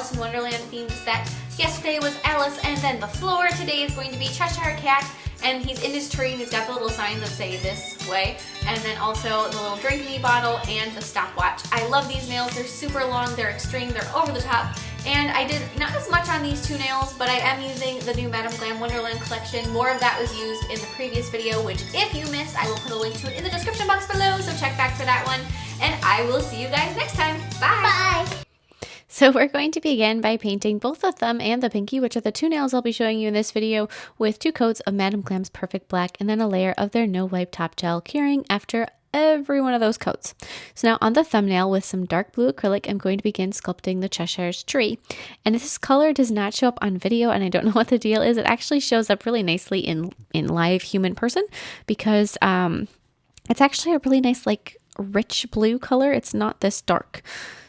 Alice in Wonderland themed set. Yesterday was Alice and then the floor. Today is going to be Cheshire Cat, and he's in his tree and he's got the little signs that say this way, and then also the little drink me bottle and the stopwatch. I love these nails. They're super long, they're extreme, they're over the top. And I did not as much on these two nails, but I am using the new Madame Glam Wonderland collection. More of that was used in the previous video, which if you missed, I will put a link to it in the description box below, so check back for that one. And I will see you guys next time. Bye! Bye! So we're going to begin by painting both the thumb and the pinky, which are the two nails I'll be showing you in this video, with 2 coats of Madame Glam's Perfect Black and then a layer of their No Wipe Top Gel, curing after every one of those coats. So now on the thumbnail with some dark blue acrylic, I'm going to begin sculpting the Cheshire's tree. And this color does not show up on video, and I don't know what the deal is. It actually shows up really nicely in live human person because it's actually a really nice, like, rich blue color. It's not this dark.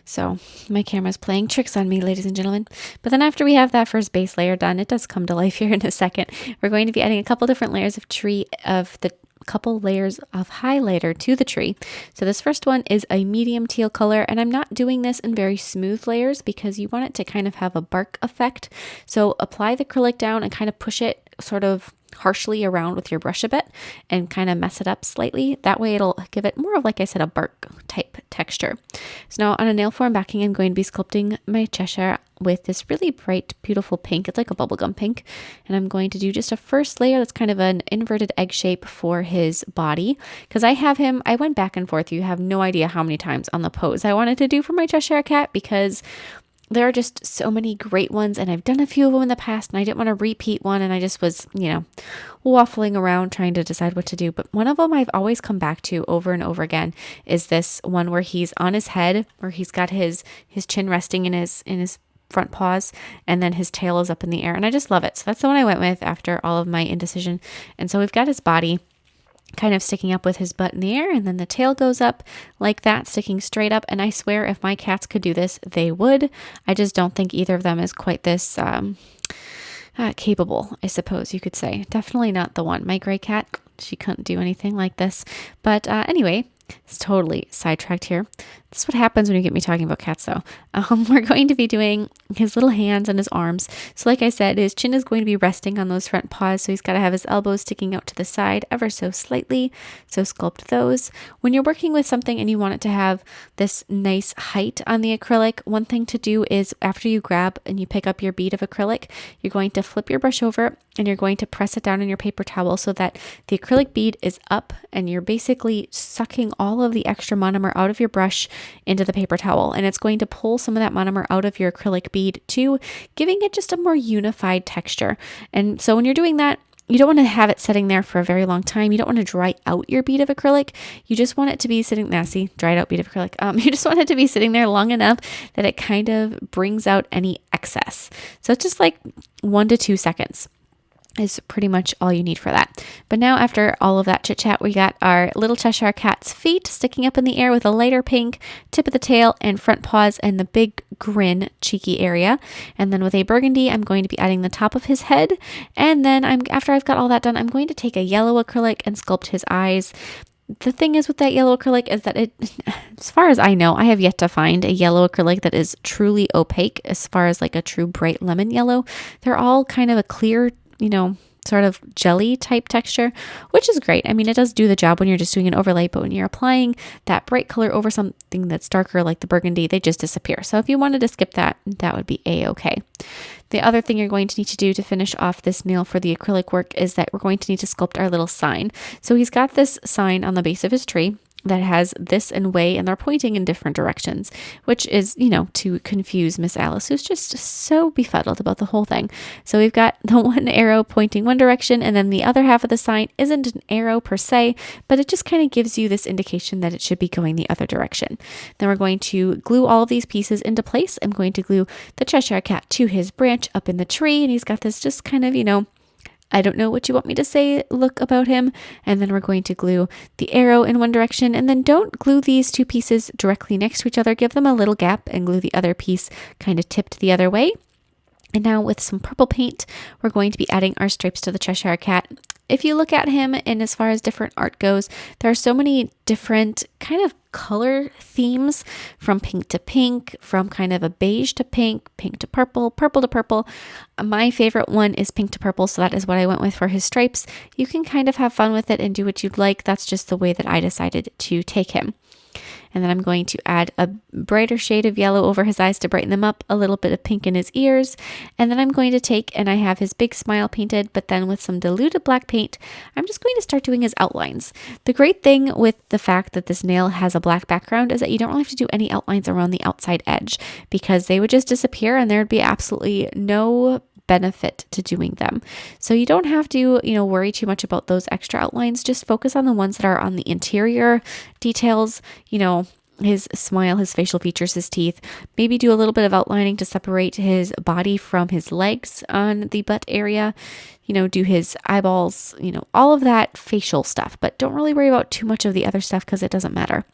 So my camera's playing tricks on me, ladies and gentlemen. But then after we have that first base layer done, it does come to life here in a second. We're going to be adding a couple different layers of couple layers of highlighter to the tree. So this first one is a medium teal color, and I'm not doing this in very smooth layers because you want it to kind of have a bark effect. So apply the acrylic down and kind of push it sort of harshly around with your brush a bit and kind of mess it up slightly. That way it'll give it more of, like I said, a bark type texture. So now on a nail form backing, I'm going to be sculpting my Cheshire with this really bright, beautiful pink. It's like a bubblegum pink. And I'm going to do just a first layer that's kind of an inverted egg shape for his body. Because I went back and forth. You have no idea how many times on the pose I wanted to do for my Cheshire cat, because there are just so many great ones, and I've done a few of them in the past, and I didn't want to repeat one, and I just was, waffling around trying to decide what to do. But one of them I've always come back to over and over again is this one where he's on his head, where he's got his chin resting in his front paws, and then his tail is up in the air, and I just love it. So that's the one I went with after all of my indecision. And so we've got his body kind of sticking up with his butt in the air, and then the tail goes up like that, sticking straight up. And I swear if my cats could do this, they would. I just don't think either of them is quite this capable, I suppose you could say. Definitely not the one. My gray cat, she couldn't do anything like this. But anyway, it's totally sidetracked here. This is what happens when you get me talking about cats, though. We're going to be doing his little hands and his arms. So like I said, his chin is going to be resting on those front paws, so he's got to have his elbows sticking out to the side ever so slightly. So sculpt those. When you're working with something and you want it to have this nice height on the acrylic, one thing to do is after you grab and you pick up your bead of acrylic, you're going to flip your brush over and you're going to press it down on your paper towel so that the acrylic bead is up, and you're basically sucking all of the extra monomer out of your brush into the paper towel, and it's going to pull some of that monomer out of your acrylic bead too, giving it just a more unified texture. And so when you're doing that, you don't want to have it sitting there for a very long time. You don't want to dry out your bead of acrylic. You just want it to be sitting there. See, dried out bead of acrylic. You just want it to be sitting there long enough that it kind of brings out any excess. So it's just like 1 to 2 seconds is pretty much all you need for that. But now after all of that chit chat, we got our little Cheshire cat's feet sticking up in the air with a lighter pink, tip of the tail and front paws, and the big grin cheeky area. And then with a burgundy, I'm going to be adding the top of his head. And then after I've got all that done, I'm going to take a yellow acrylic and sculpt his eyes. The thing is with that yellow acrylic is that as far as I know, I have yet to find a yellow acrylic that is truly opaque as far as like a true bright lemon yellow. They're all kind of a clear, sort of jelly type texture, which is great. I mean, it does do the job when you're just doing an overlay, but when you're applying that bright color over something that's darker like the burgundy, they just disappear. So if you wanted to skip that, that would be a-okay. The other thing you're going to need to do to finish off this nail for the acrylic work is that we're going to need to sculpt our little sign. So he's got this sign on the base of his tree that has this and way, and they're pointing in different directions, which is, to confuse Miss Alice, who's just so befuddled about the whole thing. So we've got the one arrow pointing one direction, and then the other half of the sign isn't an arrow per se, but it just kind of gives you this indication that it should be going the other direction. Then we're going to glue all of these pieces into place. I'm going to glue the Cheshire cat to his branch up in the tree, and he's got this just kind of, I don't know what you want me to say look about him. And then we're going to glue the arrow in one direction, and then don't glue these two pieces directly next to each other. Give them a little gap and glue the other piece kind of tipped the other way. And now with some purple paint, we're going to be adding our stripes to the Cheshire cat. If you look at him and as far as different art goes, there are so many different kind of color themes from pink to pink, from kind of a beige to pink, pink to purple, purple to purple. My favorite one is pink to purple, so that is what I went with for his stripes. You can kind of have fun with it and do what you'd like. That's just the way that I decided to take him. And then I'm going to add a brighter shade of yellow over his eyes to brighten them up, a little bit of pink in his ears. And then I'm going to take, and I have his big smile painted, but then with some diluted black paint, I'm just going to start doing his outlines. The great thing with the fact that this nail has a black background is that you don't really have to do any outlines around the outside edge, because they would just disappear and there would be absolutely no benefit to doing them. So you don't have to, worry too much about those extra outlines. Just focus on the ones that are on the interior details, his smile, his facial features, his teeth. Maybe do a little bit of outlining to separate his body from his legs on the butt area. Do his eyeballs, all of that facial stuff, but don't really worry about too much of the other stuff because it doesn't matter.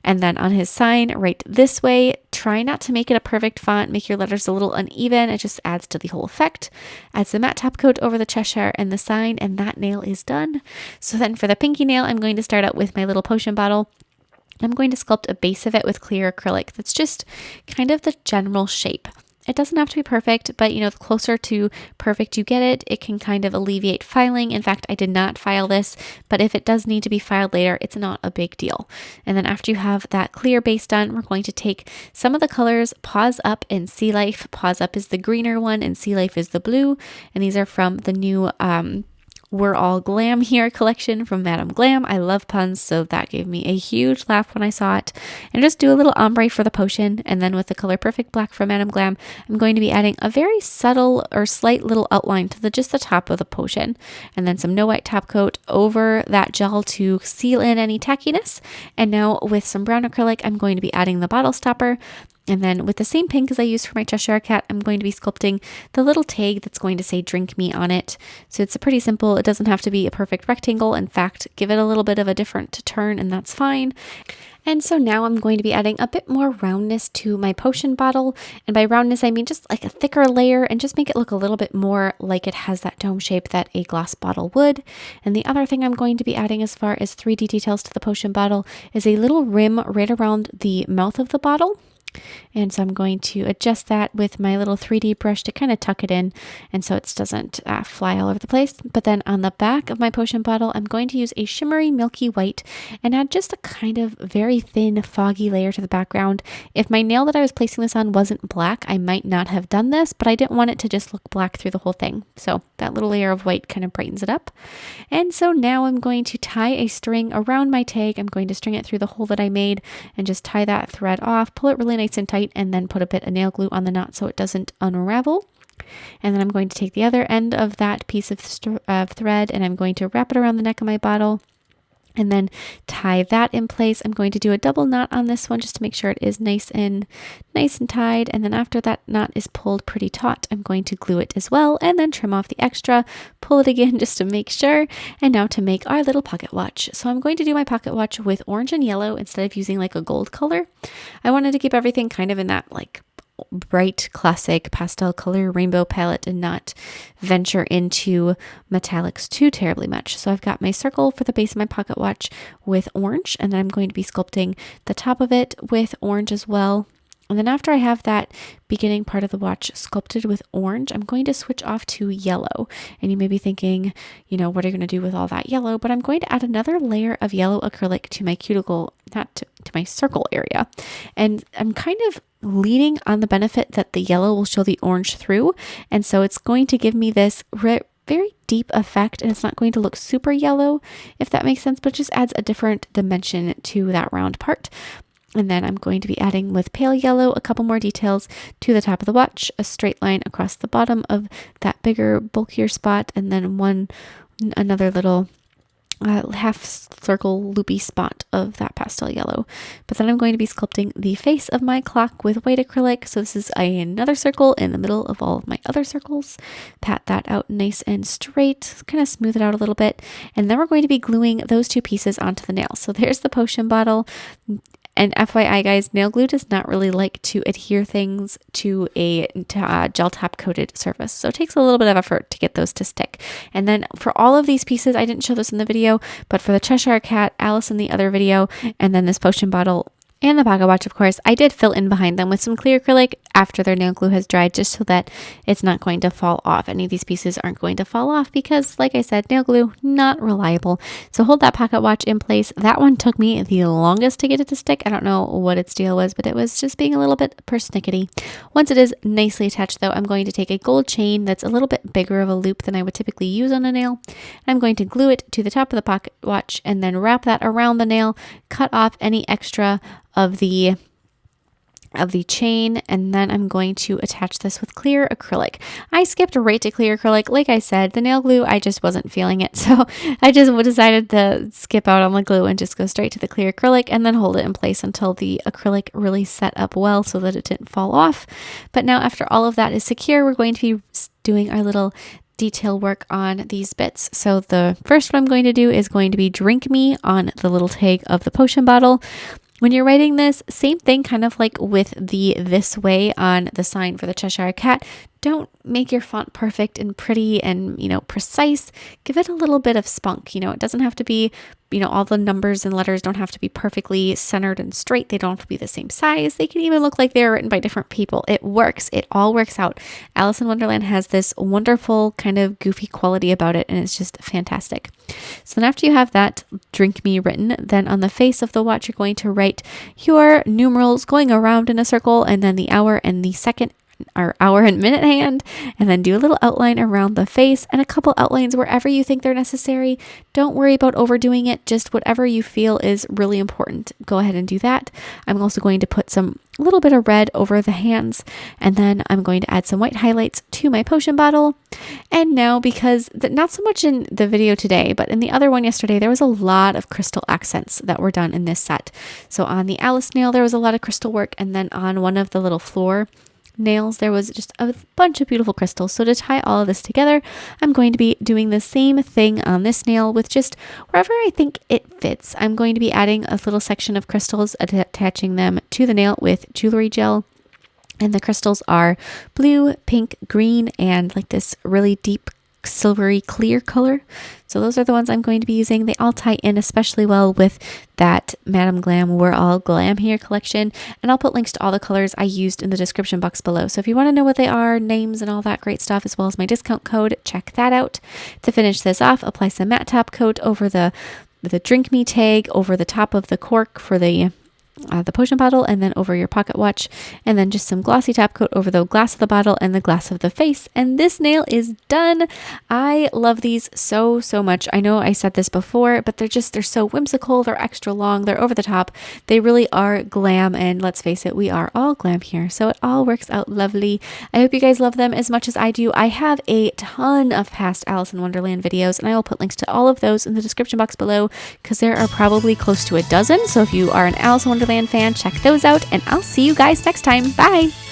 And then on his sign, right this way, try not to make it a perfect font. Make your letters a little uneven. It just adds to the whole effect. Add some matte top coat over the Cheshire and the sign, and that nail is done. So then for the pinky nail, I'm going to start out with my little potion bottle. I'm going to sculpt a base of it with clear acrylic. That's just kind of the general shape. It doesn't have to be perfect, but the closer to perfect you get it, it can kind of alleviate filing. In fact, I did not file this, but if it does need to be filed later, it's not a big deal. And then after you have that clear base done, we're going to take some of the colors, Paws Up and Sea Life. Paws Up is the greener one and Sea Life is the blue. And these are from the new We're All Glam Here collection from Madam Glam. I love puns, so that gave me a huge laugh when I saw it. And just do a little ombre for the potion, and then with the color Perfect Black from Madam Glam, I'm going to be adding a very subtle or slight little outline to just the top of the potion, and then some no white top coat over that gel to seal in any tackiness. And now with some brown acrylic, I'm going to be adding the bottle stopper. And then with the same pink as I used for my Cheshire cat, I'm going to be sculpting the little tag that's going to say drink me on it. So it's pretty simple. It doesn't have to be a perfect rectangle. In fact, give it a little bit of a different turn and that's fine. And so now I'm going to be adding a bit more roundness to my potion bottle. And by roundness, I mean just like a thicker layer and just make it look a little bit more like it has that dome shape that a glass bottle would. And the other thing I'm going to be adding as far as 3D details to the potion bottle is a little rim right around the mouth of the bottle. And so I'm going to adjust that with my little 3D brush to kind of tuck it in and so it doesn't fly all over the place. But then on the back of my potion bottle, I'm going to use a shimmery milky white and add just a kind of very thin foggy layer to the background. If my nail that I was placing this on wasn't black, I might not have done this, but I didn't want it to just look black through the whole thing. So that little layer of white kind of brightens it up. And so now I'm going to tie a string around my tag. I'm going to string it through the hole that I made and just tie that thread off, pull it really nice and tight, and then put a bit of nail glue on the knot so it doesn't unravel. And then I'm going to take the other end of that piece of thread and I'm going to wrap it around the neck of my bottle and then tie that in place. I'm going to do a double knot on this one just to make sure it is nice and tied. And then after that knot is pulled pretty taut, I'm going to glue it as well and then trim off the extra, pull it again just to make sure. And now to make our little pocket watch. So I'm going to do my pocket watch with orange and yellow instead of using like a gold color. I wanted to keep everything kind of in that like bright classic pastel color rainbow palette and not venture into metallics too terribly much. So I've got my circle for the base of my pocket watch with orange, and then I'm going to be sculpting the top of it with orange as well. And then after I have that beginning part of the watch sculpted with orange, I'm going to switch off to yellow. And you may be thinking, what are you going to do with all that yellow? But I'm going to add another layer of yellow acrylic to my cuticle, not to my circle area. And I'm kind of leaning on the benefit that the yellow will show the orange through. And so it's going to give me this very deep effect, and it's not going to look super yellow, if that makes sense, but it just adds a different dimension to that round part. And then I'm going to be adding with pale yellow a couple more details to the top of the watch, a straight line across the bottom of that bigger, bulkier spot, and then another little half circle loopy spot of that pastel yellow. But then I'm going to be sculpting the face of my clock with white acrylic. So this is another circle in the middle of all of my other circles. Pat that out nice and straight, kind of smooth it out a little bit. And then we're going to be gluing those two pieces onto the nail. So there's the potion bottle. And FYI guys, nail glue does not really like to adhere things to a gel top coated surface. So it takes a little bit of effort to get those to stick. And then for all of these pieces, I didn't show this in the video, but for the Cheshire cat, Alice in the other video, and then this potion bottle, and the pocket watch, of course, I did fill in behind them with some clear acrylic after their nail glue has dried, just so that it's not going to fall off. Any of these pieces aren't going to fall off because, like I said, nail glue, not reliable. So hold that pocket watch in place. That one took me the longest to get it to stick. I don't know what its deal was, but it was just being a little bit persnickety. Once it is nicely attached, though, I'm going to take a gold chain that's a little bit bigger of a loop than I would typically use on a nail. I'm going to glue it to the top of the pocket watch and then wrap that around the nail, cut off any extra of the chain, and then I'm going to attach this with clear acrylic. I skipped right to clear acrylic. Like I said, the nail glue, I just wasn't feeling it, so I just decided to skip out on the glue and just go straight to the clear acrylic and then hold it in place until the acrylic really set up well so that it didn't fall off. But now after all of that is secure, we're going to be doing our little detail work on these bits. So the first one I'm going to do is going to be drink me on the little tag of the potion bottle. When you're writing this, same thing, kind of like with the this way on the sign for the Cheshire cat. Don't make your font perfect and pretty and, precise. Give it a little bit of spunk. It doesn't have to be, all the numbers and letters don't have to be perfectly centered and straight. They don't have to be the same size. They can even look like they're written by different people. It works. It all works out. Alice in Wonderland has this wonderful kind of goofy quality about it, and it's just fantastic. So then after you have that drink me written, then on the face of the watch, you're going to write your numerals going around in a circle, and then the hour and the second, our hour and minute hand, and then do a little outline around the face and a couple outlines wherever you think they're necessary. Don't worry about overdoing it. Just whatever you feel is really important, go ahead and do that. I'm also going to put a little bit of red over the hands, and then I'm going to add some white highlights to my potion bottle. And now, because not so much in the video today, but in the other one yesterday, there was a lot of crystal accents that were done in this set. So on the Alice nail, there was a lot of crystal work, and then on one of the little floor nails, there was just a bunch of beautiful crystals. So to tie all of this together, I'm going to be doing the same thing on this nail with just wherever I think it fits. I'm going to be adding a little section of crystals, attaching them to the nail with jewelry gel. And the crystals are blue, pink, green, and like this really deep silvery clear color. So those are the ones I'm going to be using. They all tie in especially well with that Madam Glam We're All Glam Here collection, and I'll put links to all the colors I used in the description box below. So if you want to know what they are, names and all that great stuff, as well as my discount code, check that out. To finish this off, apply some matte top coat over the drink me tag, over the top of the cork for the potion bottle, and then over your pocket watch, and then just some glossy top coat over the glass of the bottle and the glass of the face, and this nail is done. I love these so much. I know I said this before, but they're so whimsical, they're extra long, they're over the top, they really are glam, and let's face it, we are all glam here, so it all works out lovely. I hope you guys love them as much as I do. I have a ton of past Alice in Wonderland videos, and I will put links to all of those in the description box below, because there are probably close to a dozen. So if you are an Alice in Wonderland fan, check those out, and I'll see you guys next time. Bye!